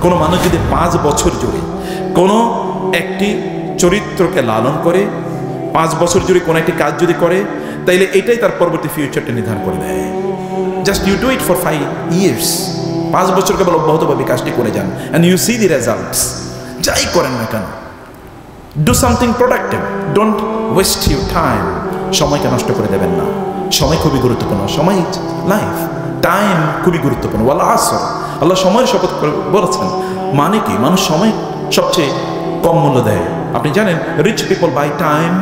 কোনো মানুষ যদি 5 বছর জুড়ে কোনো একটি চরিত্রকে লালন করে, 5 বছর জুড়ে কোনো একটি কাজ যদি করে, তাইলে এটাই তার পরবর্তী ফিউচারটা নির্ধারণ করে দেয়। Just you do it for 5 years, 5 বছর কেবল অব্যাহতভাবে কাজটি করে যান, and you see the results. যাই করেন না কেন, do something productive, don't waste your time. সময়কে নষ্ট করে দেবেন না। সময় খুবই গুরুত্বপূর্ণ। সময় লাইফ, টাইম খুবই গুরুত্বপূর্ণ। ওয়াল আসর, আল্লাহ সময়ের শপথ করে বলেছেন। মানে কি? মানুষ সময় সবচেয়ে কম মূল্য দেয়। আপনি জানেন রিচ পিপল বাই টাইম।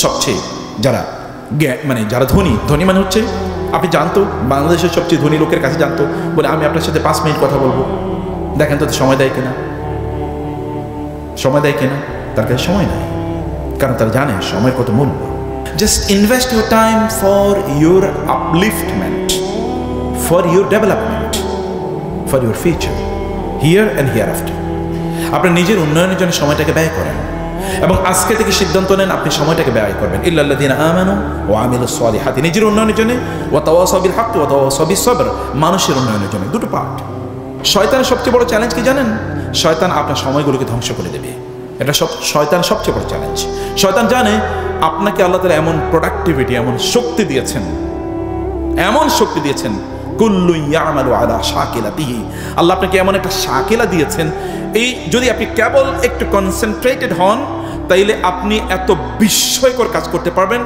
সবচেয়ে যারা মানে যারা ধনী মানে হচ্ছে, আপনি জানতো বাংলাদেশের সবচেয়ে ধনী লোকের কাছে জানতো বলে আমি আপনার সাথে 5 মিনিট কথা বলবো, দেখেন তো সময় দেয় কিনা, সময় দেয় কিনা? তার কাছে সময় নাই, কারণ তারা জানে সময়ের কত মূল্য। Just invest your time for your আপলিফটমেন্ট, for your development, for your future, here and here after. আপনার নিজের উন্নয়নের জন্য সময়টাকে ব্যয় করেন, এবং আজকে থেকে সিদ্ধান্ত নেন আপনি সময়টাকে ব্যয় করবেন। ইল্লাল্লাযীনা আমানু ওয়া আমিলুস সালিহাতি, নিজের উন্নয়নের জন্য, ওয়া তাওয়াসাউ বিল হক ওয়া তাওয়াসাউ বিস সবর, মানুষের উন্নয়নের জন্য। দুটো পার্ট। শয়তানের সবচেয়ে বড় চ্যালেঞ্জ কি জানেন? শয়তান আপনার সময়গুলোকে ধ্বংস করে দেবে। এটা শয়তানের সবচেয়ে বড় চ্যালেঞ্জ। শয়তান জানে আপনাকে আল্লাহ তাআলা এমন প্রোডাক্টিভিটি, এমন শক্তি দিয়েছেন, এমন শক্তি দিয়েছেন, কুল্লু ইয়ামালু আলা শাকিলাতিহি, আল্লাহ আপনাকে এমন একটা শাকিলা দিয়েছেন, এই যদি আপনি কেবল একটু কনসেন্ট্রেটেড হন, তাইলে আপনি এত বিস্ময়কর কাজ করতে পারবেন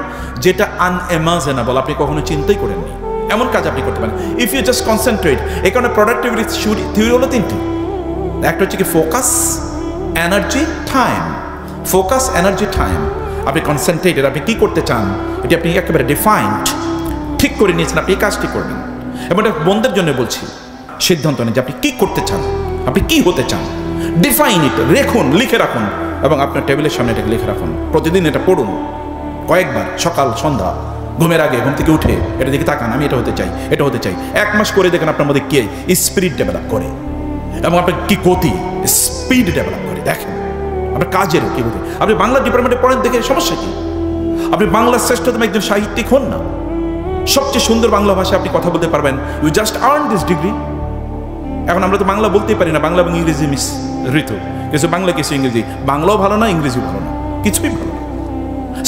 যেটা আনইমাজিনেবল, আপনি কখনো চিন্তাই করেননি। এমন কাজ আপনি করতে পারেন ইফ ইউ জাস্ট কনসেন্ট্রেট। এই কারণে প্রোডাক্টিভিটি থিওরি হলো 3টি। একটা হচ্ছে কি focus, energy, time. Focus, energy, time. আপনি কনসেন্ট্রেটেড, আপনি কি করতে চান এটি আপনি একেবারে ডিফাইন্ড, ঠিক করে নিয়েছেন, আপনি এই কাজটি করবেন। এবং এটা বন্ধের জন্য বলছি, সিদ্ধান্ত নেন যে আপনি কি করতে চান, আপনি কি হতে চান। ডিফাইন ইট, রেখুন, লিখে রাখুন, এবং আপনার টেবিলের সামনে এটাকে লিখে রাখুন। প্রতিদিন এটা পড়ুন কয়েকবার, সকাল সন্ধ্যা, ঘুমের আগে, ঘুম থেকে উঠে এটা দিকে তাকান, আমি এটা হতে চাই, এটা হতে চাই। 1 মাস করে দেখেন আপনার মধ্যে কে স্পিরিট ডেভেলপ করে, এবং আপনার কি গতি, স্পিড ডেভেলপ করে। দেখেন আপনার কাজের কি গতি। আপনি বাংলা ডিপার্টমেন্টে পড়েন, দেখে সমস্যা কি? আপনি বাংলার শ্রেষ্ঠতম একজন সাহিত্যিক হন না, সবচেয়ে সুন্দর বাংলা ভাষায় আপনি কথা বলতে পারবেন। You just earn this degree. এখন আমরা তো বাংলা বলতেই পারি না, বাংলা এবং ইংরেজি মিশ্রিত, কিছু বাংলা কিছু ইংরেজি। বাংলাও ভালো না, ইংরেজিও ভালো না, কিছুই ভালো না।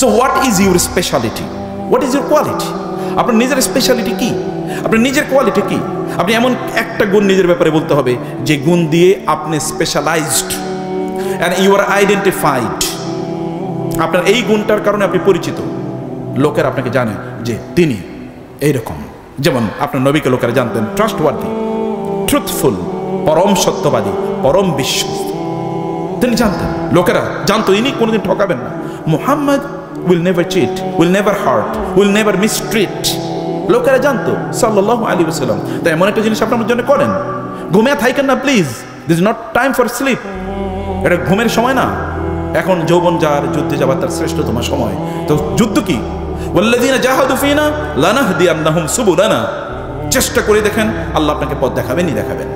So what is your speciality, what is your quality? আপনার নিজের স্পেশালিটি কি, আপনার নিজের কোয়ালিটি কি? আপনি এমন একটা গুণ নিজের ব্যাপারে বলতে হবে যে গুণ দিয়ে আপনি specialized and you are identified. আপনার এই গুণটার কারণে আপনি পরিচিত, লোকের আপনাকে জানে যে তিনি এইরকম। যেমন আপনার নবীকে লোকেরা জানতেন ট্রাস্টওয়ার্দি, ট্রুথফুল, পরম সত্যবাদী, পরম বিশ্বস্ত। তিনি জানতেন, লোকেরা জানতো ইনি কোনোদিন ঠকাবেন না। Muhammad will never cheat, will never hurt, will never mistreat. লোকেরা জানতো সাল্লাল্লাহু আলাইহি ওয়াসাল্লাম। তাই এমন একটা জিনিস আপনার জন্য করেন, ঘুমিয়ে থাকেন না please. This is not time for sleep. এটা ঘুমের সময় না। এখন যৌবন যার, যুদ্ধে যাবার তার শ্রেষ্ঠতম সময়। তো যুদ্ধ কি? ওয়াল্লাযীনা জাহাদু ফীনা লানাহদিয়ান্নাহুম সুবুলানা। চেষ্টা করে দেখেন, আল্লাহ আপনাকে পথ দেখাবেনই দেখাবেন।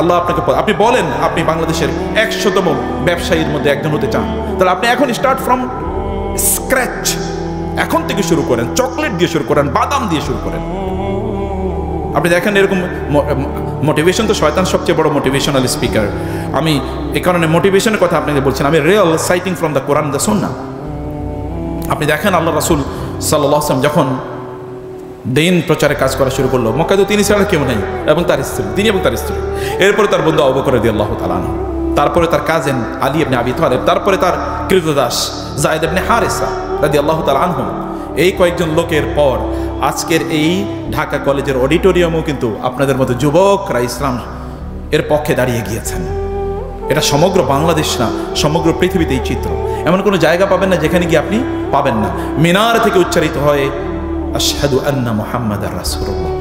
আল্লাহ আপনাকে আপনি বলেন আপনি বাংলাদেশের 100তম ব্যবসায়ীর মধ্যে একজন হতে চান, তাহলে আপনি এখন স্টার্ট ফ্রম স্ক্র্যাচ, এখন থেকে শুরু করেন। চকলেট দিয়ে শুরু করেন, বাদাম দিয়ে শুরু করেন। আপনি দেখেন এরকম মোটিভেশন তো শয়তান সবচেয়ে বড় মোটিভেশনাল স্পিকার। আমি এই কারণে মোটিভেশনের কথা আপনাদের বলছেন, আমি real citing from the Quran the সুন্নাহ। আপনি দেখেন আল্লাহ রাসূল সাল্লাল্লাহু আলাইহি ওয়াসাল্লাম যখন দিন প্রচারে কাজ করা শুরু করলো, মক্কায় তো তিনি ছাড়া কেউ নেই, এবং তার স্ত্রী, তিনি এবং তার স্ত্রী। এরপরে তার বন্ধু আবু বকর রাদিয়াল্লাহু তাআলা আনহু, তারপরে তার কাজিন আলী ইবনে আবি তালেব, তারপরে তার কৃতদাস যায়েদ ইবনে হারিসা রাদিয়াল্লাহু তাআলা আনহু। এই কয়েকজন লোকের পর আজকের এই ঢাকা কলেজের অডিটোরিয়ামও কিন্তু আপনাদের মতো যুবকরা ইসলাম এর পক্ষে দাঁড়িয়ে গিয়েছেন। এটা সমগ্র বাংলাদেশ না, সমগ্র পৃথিবীতে এই চিত্র। এমন কোনো জায়গা পাবেন না যেখানে গিয়ে আপনি পাবেন না মিনার থেকে উচ্চারিত হয় আশহাদু আন্না মুহাম্মাদার রাসূলুল্লাহ।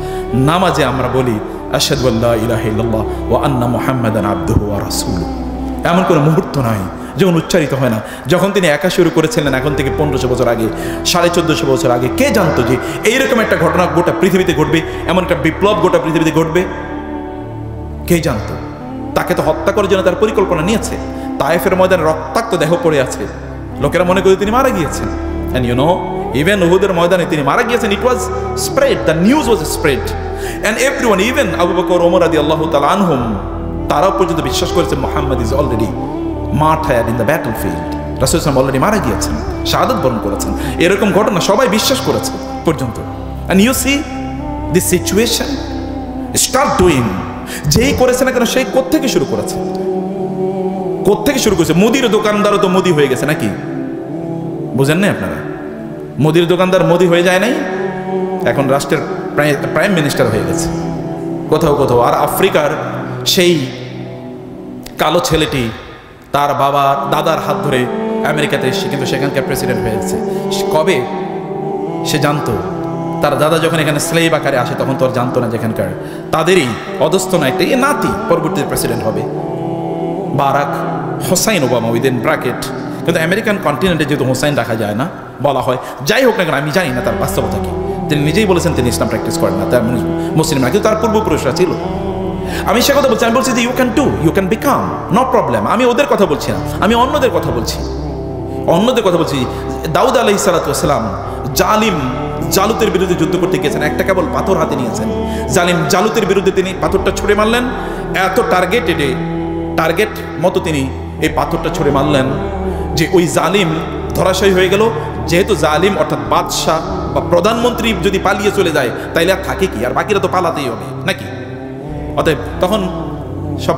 নামাজে আমরা বলি আশহাদু আল্লা ইলাহা ইল্লাল্লাহ ওয়া আন্না মুহাম্মাদান আবদুহু ওয়া রাসূলুহু। এমন কোনো মুহূর্ত নাই যখন উচ্চারিত হয় না। যখন তিনি একা শুরু করেছিলেন, এখন থেকে 1500 বছর আগে, 1450 বছর আগে, কে জানতো যে এইরকম একটা ঘটনা গোটা পৃথিবীতে ঘটবে, এমন একটা বিপ্লব গোটা পৃথিবীতে ঘটবে? কে জানতো? তাকে তো হত্যা করার জন্য তার পরিকল্পনা নিয়েছে। তায়েফের ময়দানে রক্তাক্ত দেহ পড়ে আছে, লোকেরা মনে করে তিনি মারা গিয়েছেন। এন্ড ইউ নো, ইভেন উহুদের ময়দানে তিনি মারা গিয়েছেন। It was spread, the news was spread. And everyone, even Abu Bakr, Omar রাদিয়াল্লাহু তাআলা আনহুম, তারাও পর্যন্ত বিশ্বাস করেছে Muhammad is already martyred in the battle field. রাসূল সাল্লাল্লাহু আলাইহি ওয়াসাল্লাম অলরেডি মারা গিয়েছেন, শাহাদাত বরণ করেছেন। এরকম ঘটনা সবাই বিশ্বাস করেছে পর্যন্ত। And you see this situation start doing, যেই করেছে না কেন সেই কোত্থেকে শুরু করেছে, কোত্থেকে শুরু করেছে? মুদির দোকানদারও তো মোদি হয়ে গেছে নাকি? বুঝেন না আপনারা? মোদির দোকানদার মোদি হয়ে যায় নাই, এখন রাষ্ট্রের প্রাইম মিনিস্টার হয়ে গেছে কোথাও কোথাও। আর আফ্রিকার সেই কালো ছেলেটি তার বাবার দাদার হাত ধরে আমেরিকাতে এসে কিন্তু সেখানকার প্রেসিডেন্ট হয়ে গেছে। কবে সে জানতো? তার দাদা যখন এখানে স্লেভ আকারে আসে তখন তো আর জানতো না যেখানকার তাদেরই অধস্থ একটা নাতি পরবর্তী প্রেসিডেন্ট হবে, Barack Hossain Obama within bracket. কিন্তু আমেরিকান কন্টিনেন্টে যেহেতু হোসাইন রাখা যায় না বলা হয়, যাই হোক না কেন আমি জানি না তার বাস্তবতা কি। তিনি নিজেই বলেছেন তিনি ইসলাম প্র্যাকটিস করেন না, তার মুসলিমরা, কিন্তু তার পূর্বপুরুষরা ছিল। আমি সে কথা বলছি, আমি বলছি যে you can do, you can become, no problem. আমি ওদের কথা বলছি না, আমি অন্যদের কথা বলছি, অন্যদের কথা বলছি। দাউদ আলাইহিস সালাতু ওয়াস সালাম জালিম জালুতের বিরুদ্ধে যুদ্ধ করতে গিয়েছেন, একটা কেবল পাথর হাতে নিয়েছেন। জালিম জালুতের বিরুদ্ধে তিনি পাথরটা ছুঁড়ে মারলেন, এত টার্গেট মতো তিনি এই পাথরটা ছুঁড়ে মারলেন যে ওই জালিম ধরাশায়ী হয়ে গেল। যেহেতু জালিম অর্থাৎ বাদশাহ বা প্রধানমন্ত্রী যদি পালিয়ে চলে যায় তাইলে আর থাকে কি? আর বাকিরা তো পালাতেই হবে নাকি? অতএব তখন সব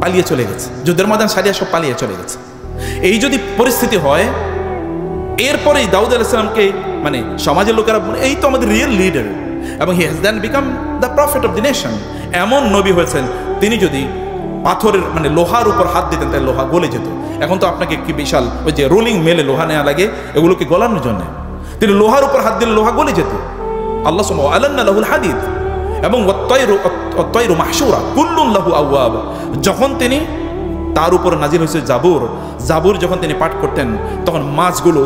পালিয়ে চলে গেছে, যুদ্ধের ময়দান সারিয়া সব পালিয়ে চলে গেছে। এই যদি পরিস্থিতি হয়, এরপরেই দাউদ আলাইহিস সালামকে মানে সমাজের লোকেরা এই তো আমাদের রিয়েল লিডার, এবং he has then become the prophet of the nation. এমন নবী হয়েছেন, তিনি যদি পাথরের মানে লোহার উপর হাত দিতেন তাহলে লোহা গলে যেত। এখন তো আপনাকে কি বিশাল ওই যে রোলিং মেলে লোহা নেওয়া লাগে এগুলোকে গলানোর জন্য, তিনি লোহার উপর হাত দিলে লোহা গলে যেত। আল্লাহ সুবহানাহু আলান্না লাহুল হাদিদ এবং ওয়াত-তায়রু মাহশুরা কুল্লুন লাহু আওয়াব। যখন তিনি তার উপর নাজিল হয়েছে জাবুর যখন তিনি পাঠ করতেন তখন মাছগুলো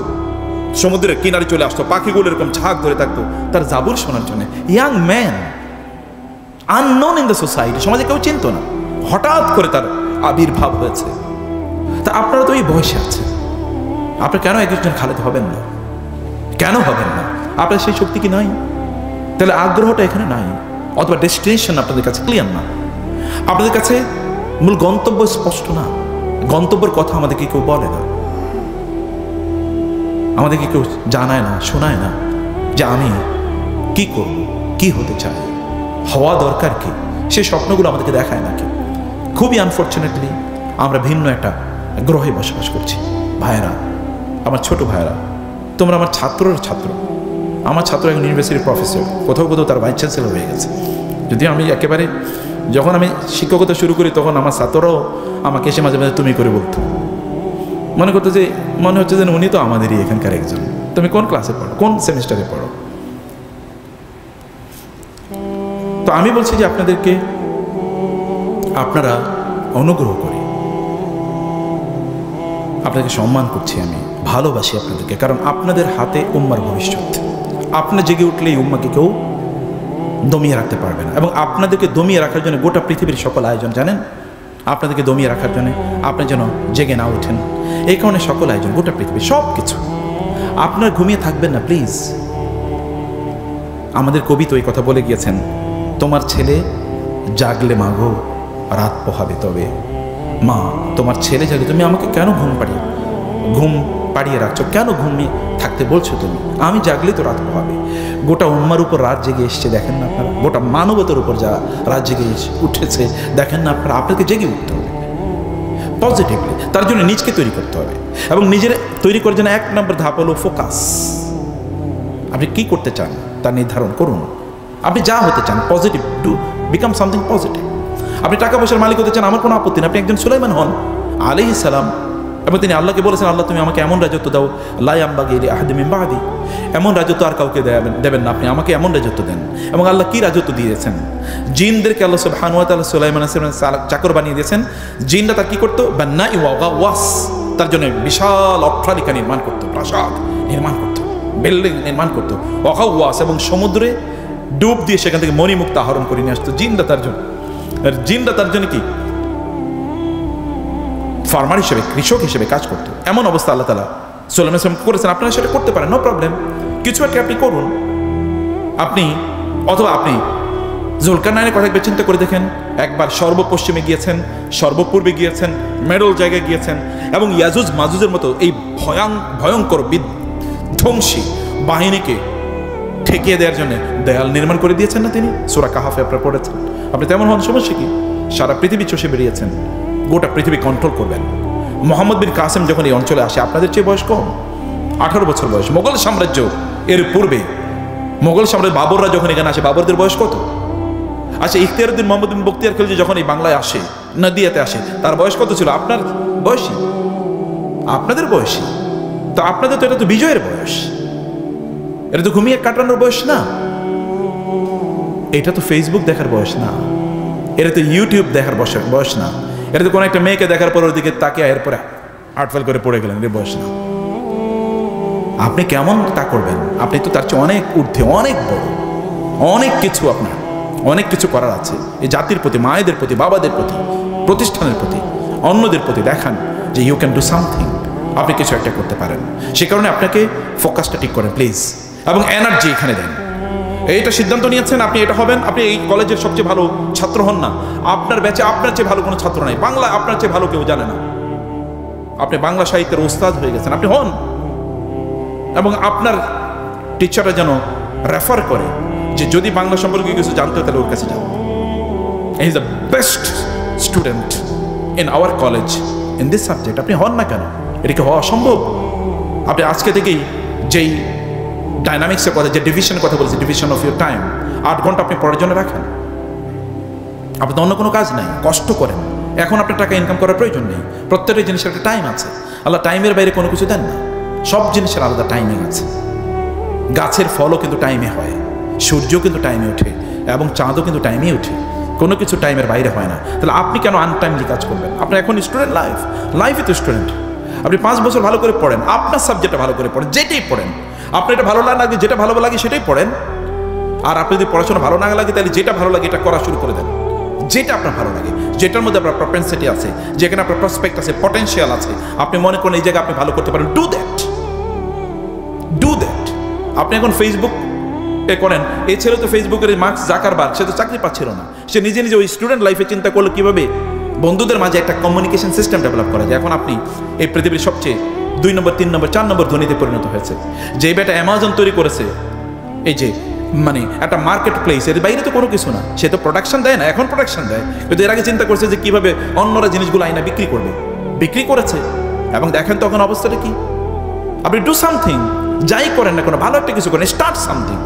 সমুদ্রের কিনারে চলে আসতো, পাখিগুলো এরকম ঝাঁক ধরে থাকতো তার জাবুর শোনার জন্য। Young man, unknown in the society, সমাজে কেউ চিনত না, হঠাৎ করে তার আবির্ভাব হয়েছে। তা আপনারা তো এই বয়সে আছে, আপনারা কেন একজন খালেদ হবেন না? কেন হবেন না? আপনার সেই শক্তি কি নাই? তাহলে আগ্রহটা এখানে নাই, অথবা ডেস্টিনেশন আপনাদের কাছে ক্লিয়ার না, আপনাদের কাছে মূল গন্তব্য স্পষ্ট না। গন্তব্যের কথা আমাদেরকে কেউ বলে না, আমাদেরকে কেউ জানায় না, শোনায় না যে আমি কি করব, কি হতে চাই, হওয়া দরকার কি, সেই স্বপ্নগুলো আমাদেরকে দেখায় না কেউ। খুবই আনফর্চুনেটলি আমরা ভিন্ন একটা গ্রহে বসবাস করছি। ভাইয়েরা, আমার ছোট ভাইয়েরা, তোমরা আমার ছাত্র, আমার ছাত্র একজন ইউনিভার্সিটির প্রফেসর, কোথাও কোথাও তার ভাইস চ্যান্সেলর হয়ে গেছে। যদিও আমি একেবারে যখন আমি শিক্ষকতা শুরু করি তখন আমার ছাত্ররাও আমাকে এসে মাঝে মাঝে তুমি করে বলতো, মনে করতো যে মনে হচ্ছে যেন উনি তো আমাদেরই এখানকার একজন। তুমি কোন ক্লাসে পড়ো, কোন সেমিস্টারে পড়ো? তো আমি বলছি যে আপনাদেরকে, আপনারা অনুগ্রহ করে, আপনাদেরকে সম্মান করছি, আমি ভালোবাসি আপনাদেরকে, কারণ আপনাদের হাতে উম্মার ভবিষ্যৎ। আপনি জেগে উঠলে এই উম্মাকে কেউ দমিয়ে রাখতে পারবে না। এবং আপনাদেরকে দমিয়ে রাখার জন্য গোটা পৃথিবীর সকল আয়োজন, জানেন, আপনাদেরকে দমিয়ে রাখার জন্য আপনি যেন জেগে না ওঠেন, এই কারণে সকল আয়োজন, গোটা পৃথিবী সব কিছু। আপনার ঘুমিয়ে থাকবেন না প্লিজ। আমাদের কবি তো এই কথা বলে গিয়েছেন, তোমার ছেলে জাগলে মাগো রাত পোহাবে তবে। মা, তোমার ছেলে জাগলে তুমি আমাকে কেন ঘুম পাড়িয়ে রাখছো, কেন ঘুমিয়ে থাকতে বলছো তুমি? আমি জাগলে তো রাত পোহাবে। গোটা উম্মার উপর রাত জেগে এসছে, দেখেন না আপনারা? গোটা মানবতার উপর যা রাত জেগে উঠেছে, দেখেন না আপনারা? আপনাকে জেগে উঠতে হবে পজিটিভলি, তার জন্য নিজকে তৈরি করতে হবে। এবং নিজের তৈরি করার জন্য 1 নম্বর ধাপ হলো ফোকাস। আপনি কি করতে চান তা নির্ধারণ করুন। আপনি যা হতে চান positive, to become something positive. আপনি টাকা পয়সার মালিক হতে চান, আমার কোনো আপত্তি নেই, আপনি একজন সুলাইমান হন আলাইহিস সালাম। এবং তিনি আল্লাহকে বলেছেন, আল্লাহ তুমি আমাকে এমন রাজত্ব দাও, লা ইয়ামবাগি লি আহাদিন মিন বাদি, এমন রাজত্ব আর কাউকে দেবেন না, আপনি আমাকে এমন রাজত্ব দেন। এবং আল্লাহ কি রাজত্ব দিয়েছেন? জিনদেরকে আল্লাহ সুবহানাহু ওয়া তাআলা সুলাইমান আলাইহিস সালাম চাকর বানিয়ে দিয়েছেন। জিনরা তার কি করতো? বান্নাই ওয়া গাওয়াস, তার জন্য বিশাল অট্টালিকা নির্মাণ করতো, প্রাসাদ নির্মাণ করতো, বিল্ডিং নির্মাণ করতো। ওয়া গাওয়াস, এবং সমুদ্রে ডুব দিয়ে সেখান থেকে মণিমুক্তা আহরণ করে নিয়ে আসতো জিনরা তার জন্য। আর জিনরা তার জন্য কি ফার্মার হিসেবে, কৃষক হিসেবে কাজ করতো। এমন অবস্থা আল্লাহ তাআলা সুলাইমান আলাইহিস সালাম করেছেন। আপনারা সেটা করতে পারেন, নো প্রবলেম, কিছু একটা আপনি করুন। আপনি অথবা আপনি জুলকারনাইনের কথা একবার চিন্তা করে দেখেন, একবার সর্বপশ্চিমে গিয়েছেন, সর্বপূর্বে গিয়েছেন, মেডল জায়গায় গিয়েছেন, এবং ইয়াজুজ মাজুজের মতো এই ভয়ঙ্কর বিধ্বংসী বাহিনীকে ঠেকিয়ে দেওয়ার জন্য দেয়াল নির্মাণ করে দিয়েছেন না তিনি? সূরা কাহাফে আপনারা পড়েছেন। আপনি তেমন হন, সমস্যা কি? সারা পৃথিবী চষে বেরিয়েছেন, গোটা পৃথিবী কন্ট্রোল করবেন। মোহাম্মদ বিন কাসেম যখন এই অঞ্চলে আসে, আপনাদের চেয়ে বয়স কম, 18 বছর বয়স। মোগল সাম্রাজ্য এর পূর্বে, মোগল সাম্রাজ্য বাবররা যখন এখানে আসে, বাবরদের বয়স কত? আচ্ছা, ইখতিয়ারউদ্দিন মোহাম্মদ বিন বখতিয়ার খিলজি যখন এই বাংলায় আসে, নদিয়াতে আসে, তার বয়স কত ছিল? আপনার বয়সী, আপনাদের বয়সী। তো আপনাদের তো এটা তো বিজয়ের বয়স, এটা তো ঘুমিয়ে কাটানোর বয়স না, এটা তো ফেসবুক দেখার বয়স না, এটা তো ইউটিউব দেখার বয়স না, এটা তো কোনো একটা মেয়েকে দেখার পর ওর দিকে তাকিয়ে এরপরে আটফেল করে পড়ে গেলেন, এর বয়স না। আপনি কেমন তা করবেন? আপনি তো তার চেয়ে অনেক ঊর্ধ্বে, অনেক বড়, অনেক কিছু, আপনার অনেক কিছু করার আছে। এই জাতির প্রতি, মায়েদের প্রতি, বাবাদের প্রতি, প্রতিষ্ঠানের প্রতি, অন্যদের প্রতি দেখান যে ইউ ক্যান ডু সামথিং, আপনি কিছু একটা করতে পারেন। সে কারণে আপনাকে ফোকাসটা ঠিক করেন প্লিজ, এবং এনার্জি এখানে দেন। এইটা সিদ্ধান্ত নিয়েছেন আপনি এটা হবেন, আপনি এই কলেজের সবচেয়ে ভালো ছাত্র হন না, আপনার ব্যাচে আপনার চেয়ে ভালো কোনো ছাত্র নাই, বাংলা আপনার চেয়ে ভালো কেউ জানে না, আপনি বাংলা সাহিত্যের ওস্তাদ হয়ে গেছেন, আপনি হন। এবং আপনার টিচাররা যেন রেফার করে যে যদি বাংলা সম্পর্কে কিছু জানতে হয় তাহলে ওর কাছে যান, he is the best student in our college in this subject. আপনি হন না কেন? এটা কি হওয়া অসম্ভব? আপনি আজকে থেকেই যেই ডাইনামিক্সের কথা, যে ডিভিশনের কথা বলেছি, ডিভিশন অফ ইউর টাইম, 8 ঘন্টা আপনি পড়ার জন্য রাখেন। আপনার অন্য কোনো কাজ নাই, কষ্ট করেন। এখন আপনার টাকা ইনকাম করার প্রয়োজন নেই, প্রত্যেকটা জিনিসের একটা টাইম আছে। আল্লাহ টাইমের বাইরে কোনো কিছু দেন না, সব জিনিসের আলাদা টাইমিং আছে। গাছের ফলও কিন্তু টাইমে হয়, সূর্য কিন্তু টাইমে ওঠে, এবং চাঁদও কিন্তু টাইমে ওঠে, কোনো কিছু টাইমের বাইরে হয় না। তাহলে আপনি কেন আনটাইমলি কাজ করবেন? আপনার এখন স্টুডেন্ট লাইফই তো স্টুডেন্ট। আপনি 5 বছর ভালো করে পড়েন, আপনার সাবজেক্টটা ভালো করে পড়েন, যেটাই পড়েন আপনার এটা ভালো লাগে, যেটা ভালো লাগে সেটাই পড়েন। আর আপনি যদি পড়াশোনা ভালো না লাগে, তাহলে যেটা ভালো লাগে এটা করা শুরু করে দেন, যেটা আপনার ভালো লাগে, যেটার মধ্যে আপনার প্রপেন্সিটি আছে, যেখানে আপনার প্রসপেক্ট আছে, পটেনশিয়াল আছে, আপনি মনে করেন এই জায়গায় আপনি ভালো করতে পারেন, ডু দ্যাট। আপনি এখন ফেসবুক করেন, এই ছেলে তো ফেসবুকের মার্ক জাকারবার্গ, সে তো চাকরি পাচ্ছিল না, সে নিজে নিজে ওই স্টুডেন্ট লাইফে চিন্তা করলো কিভাবে বন্ধুদের মাঝে একটা কমিউনিকেশন সিস্টেম ডেভেলপ করা যায়। এখন আপনি এই পৃথিবীর সবচেয়ে 2 নম্বর 3 নম্বর 4 নম্বর ধনীতে পরিণত হয়েছে। যে বেটা অ্যামাজন তৈরি করেছে, এই যে মানে একটা মার্কেট প্লেস, এর বাইরে তো কোনো কিছু না, সে তো প্রোডাকশন দেয় না, এখন প্রোডাকশন দেয়, কিন্তু এর আগে চিন্তা করছে যে কিভাবে অন্যরা জিনিসগুলো আইনা বিক্রি করবে, বিক্রি করেছে। এবং দেখেন তখন অবস্থাটা কি। আপনি ডু সামথিং, যাই করেন না কোনো, ভালো একটা কিছু করেন, স্টার্ট সামথিং,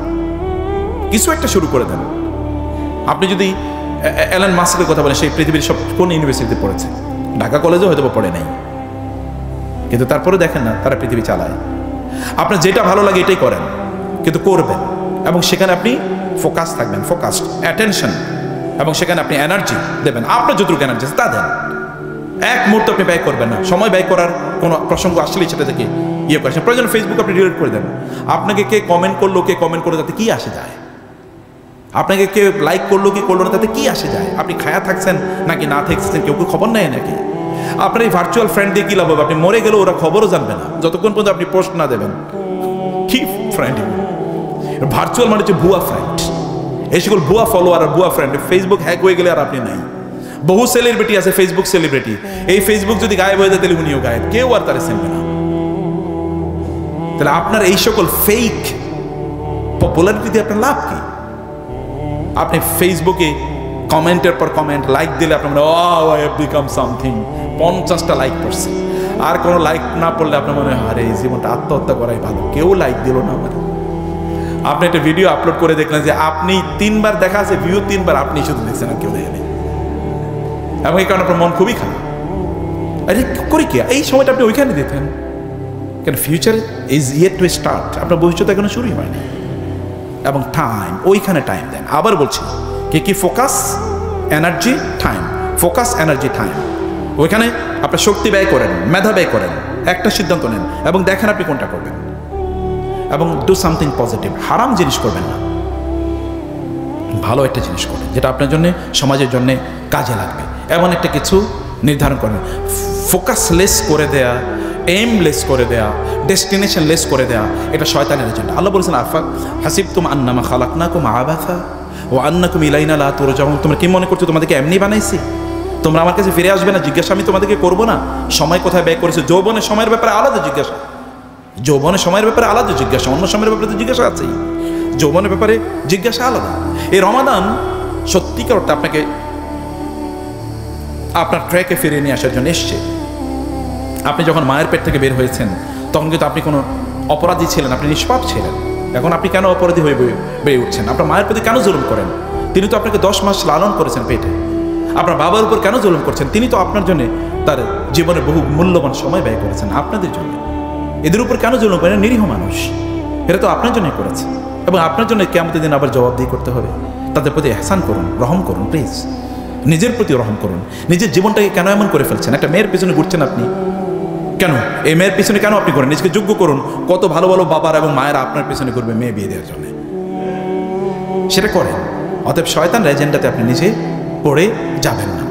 কিছু একটা শুরু করে দেন। আপনি যদি এলন মাস্কের কথা বলেন, সেই পৃথিবীর সব কোন ইউনিভার্সিটিতে পড়েছে, ঢাকা কলেজেও হয়তো পড়ে নাই, কিন্তু তারপরে দেখেন না তারা পৃথিবী চালায়। আপনার যেটা ভালো লাগে এটাই করেন, কিন্তু করবেন, এবং সেখানে আপনি ফোকাস থাকবেন, ফোকাসড অ্যাটেনশন, এবং সেখানে আপনি এনার্জি দেবেন, আপনার যতটুকু এনার্জি তা দেন। এক মুহূর্ত আপনি ব্যয় করবেন না, সময় ব্যয় করার কোনো প্রসঙ্গ আসলেই সেটা থেকে ইয়ে করেছেন। প্রয়োজন ফেসবুক আপনি ডিলিট করে দেন, আপনাকে কে কমেন্ট করলো, কে কমেন্ট করলো তাতে কি আসে যায়? আপনাকে কে লাইক করলো কি করলো না তাতে কি আসে যায়? আপনি খায়া থাকছেন নাকি না থাকছেন কেউ খবর নেয় নাকি? আপনার এই ভার্চুয়াল ফ্রেন্ড দিয়ে কি লাভ হবে? আপনি মরে গেলেও ওরা খবরও জানবে না যতক্ষণ পর্যন্ত আপনি পোস্ট না দেবেন। কি ফ্রেন্ড? ভার্চুয়াল মানে হচ্ছে ভুয়া ফ্রেন্ড। এই সকল ভুয়া ফলোয়ার আর ভুয়া ফ্রেন্ড, ফেসবুক হ্যাক হয়ে গেলে আর আপনি নাই। বহু সেলিব্রিটি আছে ফেসবুক সেলিব্রিটি, এই ফেসবুক যদি গায়েব হয়ে যায় তাহলে উনিও গায়েব, কেউ আর তারা চিনবে না। তাহলে আপনার এই সকল ফেক পপুলারিটি দিয়ে আপনার লাভ কি? আপনি ফেসবুকে কমেন্টের পর কমেন্ট, লাইক দিলে আপনার মনে হয় oh I have become something, 50টা লাইক করছে, আর কোনো লাইক না পড়লে আপনার মনে হয় আরে এই জীবনটা আত্মহত্যা করাই ভালো, কেউ লাইক দিল না আমার। আপনি একটা ভিডিও আপলোড করে দেখলেন যে আপনি 3 বার দেখা আছে, ভিউ 3 বার, আপনি শুধু দেখছেন আর কেউ দেখেনি, এবং এই কারণে আপনার মন খুবই খারাপ। আরে করি কি, এই সময়টা আপনি ওইখানে দিতেন কেন? Future is yet to start, আপনার ভবিষ্যৎ এখনো শুরুই হয়নি। এবং টাইম, ওইখানে টাইম দেন। আবার বলছি, কি focus, energy, time, focus, energy, time, ওইখানে আপনার শক্তি ব্যয় করেন, মেধা ব্যয় করেন, একটা সিদ্ধান্ত নেন এবং দেখেন আপনি কোনটা করবেন। এবং ডু সামথিং পজিটিভ, হারাম জিনিস করবেন না, ভালো একটা জিনিস করবেন যেটা আপনার জন্য, সমাজের জন্য কাজে লাগবে, এমন একটা কিছু নির্ধারণ করেন। ফোকাসলেস করে দেয়া, এইমলেস করে দেয়া, ডেস্টিনেশন লেস করে দেয়া, এটা শয়তানের এজেন্ডা। আল্লাহ বলেছেন আফা হাসিবতুম আন্নামা খালাকনাকুম আবাসা ও আন্নাকুম ইলাইনা লা তুরজাউন, তোমরা কি মনে করছো তোমাদেরকে এমনি বানাইছি? তোমরা আমার কাছে ফিরে আসবে না? জিজ্ঞাসা আমি তোমাদেরকে করবো না? সময় কোথায় ব্যয় করেছে? যৌবনের সময়ের ব্যাপারে আলাদা জিজ্ঞাসা, যৌবনের সময়ের ব্যাপারে আলাদা জিজ্ঞাসা, অন্য সময়ের ব্যাপারে তো জিজ্ঞাসা আছেই, যৌবনের ব্যাপারে জিজ্ঞাসা আলাদা। এই রমাদান সত্যিকার অর্থে আপনাকে আপনার ট্র্যাকে ফিরিয়ে নিয়ে আসার জন্য এসছে। আপনি যখন মায়ের পেট থেকে বের হয়েছেন তখন কিন্তু আপনি কোনো অপরাধী ছিলেন, আপনি নিষ্পাপ ছিলেন। এখন আপনি কেন অপরাধী হয়ে বেড়ে উঠছেন? আপনার মায়ের প্রতি কেন জুলুম করেন? তিনি তো আপনাকে 10 মাস লালন করেছেন পেটে। আপনার বাবার উপর কেন জুলুম করছেন? তিনি তো আপনার জন্য তার জীবনের বহু মূল্যবান সময় ব্যয় করেছেন আপনাদের জন্য। এদের উপর কেন জুলুম করেন? নিরীহ মানুষ, এরা তো আপনার জন্যই করেছে এবং আপনার জন্য কিয়ামতের দিন আবার জবাবদিহি করতে হবে। তাদের প্রতি ইহসান করুন, রহম করুন প্লিজ। নিজের প্রতি রহম করুন। নিজের জীবনটাকে কেন এমন করে ফেলছেন? একটা মেয়ের পিছনে ঘুরছেন আপনি কেন? এই মেয়ের পিছনে কেন আপনি করেন? নিজেকে যোগ্য করুন। কত ভালো ভালো বাবার এবং মায়েরা আপনার পিছনে ঘুরবে মেয়ে বিয়ে দেওয়ার জন্য, সেটা করেন। অতএব শয়তানের এজেন্ডাতে আপনি নিজে পড়ে যাবেন না।